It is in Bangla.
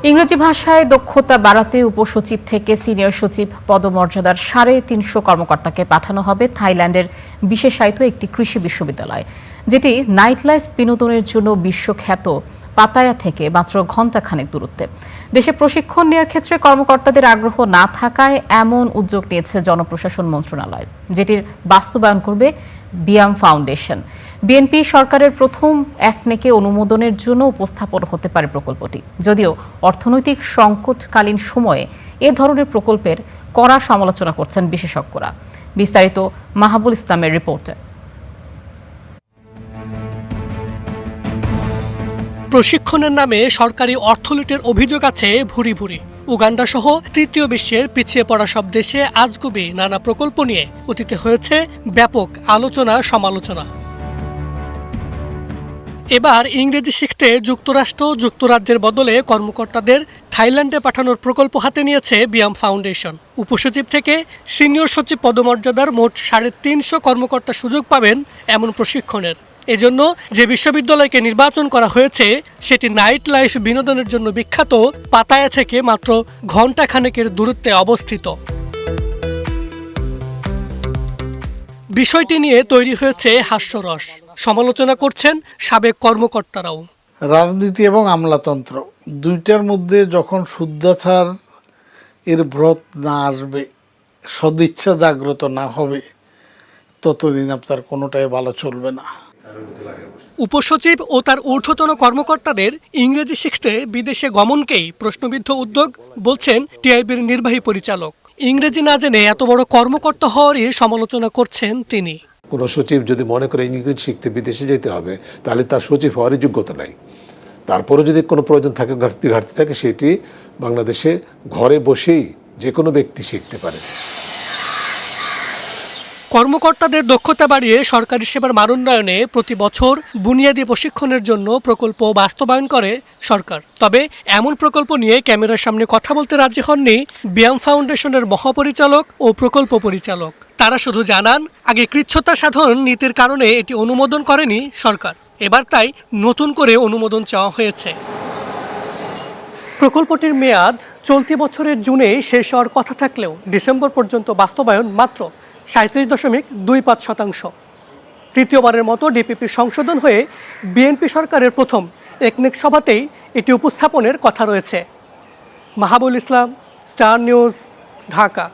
ইংরেজি ভাষায় দক্ষতা বাড়াতে উপসচিব থেকে সিনিয়র সচিব পদমর্যাদার ৩৫০ কর্মকর্তাকে পাঠানো হবে থাইল্যান্ডের বিশেষায়িত একটি কৃষি বিশ্ববিদ্যালয়, যেটি নাইট লাইফ বিনোদনের জন্য বিশ্বখ্যাত পাতায়া থেকে মাত্র ঘণ্টাখানেক দূরত্বে। দেশে প্রশিক্ষণ নেওয়ার ক্ষেত্রে কর্মকর্তাদের আগ্রহ না থাকায় এমন উদ্যোগ নিয়েছে জনপ্রশাসন মন্ত্রণালয়, যেটির বাস্তবায়ন করবে বিয়াম ফাউন্ডেশন। বিএনপি সরকারের প্রথম একনেকে অনুমোদনের জন্য উপস্থাপন হতে পারে প্রকল্পটি, যদিও অর্থনৈতিক সংকটকালীন সময়ে এ ধরনের প্রকল্পের কড়া সমালোচনা করছেন বিশেষজ্ঞরা। বিস্তারিত মাহাবুল ইসলামের রিপোর্টে। প্রশিক্ষণের নামে সরকারি অর্থলুটের অভিযোগ আছে ভুরি ভুরি। উগান্ডা সহ তৃতীয় বিশ্বের পিছিয়ে পড়া সব দেশে আজগুবি নানা প্রকল্প নিয়ে অতীতে হয়েছে ব্যাপক আলোচনা সমালোচনা। এবার ইংরেজি শিখতে যুক্তরাজ্যের বদলে কর্মকর্তাদের থাইল্যান্ডে পাঠানোর প্রকল্প হাতে নিয়েছে বিয়াম ফাউন্ডেশন। উপসচিব থেকে সিনিয়র সচিব পদমর্যাদার মোট ৩৫০ কর্মকর্তা সুযোগ পাবেন এমন প্রশিক্ষণের। এজন্য যে বিশ্ববিদ্যালয়কে নির্বাচন করা হয়েছে সেটি নাইট লাইফ বিনোদনের জন্য বিখ্যাত পাতায়া থেকে মাত্র ঘণ্টাখানেকের দূরত্বে অবস্থিত। বিষয়টি নিয়ে তৈরি হয়েছে হাস্যরস। সমালোচনা করছেন সাবেক কর্মকর্তারাও। রাজনীতি এবং আমলাতন্ত্র দুইটার মধ্যে যখন শুদ্ধাচার এর ব্রত না আসবে, সদিচ্ছা জাগ্রত না হবে, ততদিন আপনার কোনোটাই ভালো চলবে না। উপসচিব ও তার ঊর্ধ্বতন কর্মকর্তাদের ইংরেজি শিখতে বিদেশে গমনকেই প্রশ্নবিদ্ধ উদ্যোগ বলছেন টিআইবির নির্বাহী পরিচালক। ইংরেজি না জেনে এত বড় কর্মকর্তা হওয়ারই সমালোচনা করছেন তিনি। কোনো সচিব যদি মনে করে ইংরেজি শিখতে বিদেশে যেতে হবে, তাহলে তার সচিব হওয়ারই যোগ্যতা নাই। তারপরে যদি কোনো প্রয়োজন থাকে, ঘাটতি থাকে, সেটি বাংলাদেশে ঘরে বসেই যে কোনো ব্যক্তি শিখতে পারে। কর্মকর্তাদের দক্ষতা বাড়িয়ে সরকারি সেবার মান উন্নয়নে প্রতি বছর বুনিয়াদী প্রশিক্ষণের জন্য প্রকল্প বাস্তবায়ন করে সরকার। তবে এমন প্রকল্প নিয়ে ক্যামেরার সামনে কথা বলতে রাজি হননি বিয়াম ফাউন্ডেশনের মহাপরিচালক ও প্রকল্প পরিচালক। তারা শুধু জানান, আগে কৃচ্ছ্রতা সাধন নীতির কারণে এটি অনুমোদন করেনি সরকার, এবার তাই নতুন করে অনুমোদন চাওয়া হয়েছে। প্রকল্পটির মেয়াদ চলতি বছরের জুনেই শেষ হওয়ার কথা থাকলেও ডিসেম্বর পর্যন্ত বাস্তবায়ন মাত্র 37.25%। তৃতীয়বারের মতো ডিপিপির সংশোধন হয়ে বিএনপি সরকারের প্রথম একনেক সভাতেই এটি উপস্থাপনের কথা রয়েছে। মাহাবুল ইসলাম, স্টার নিউজ, ঢাকা।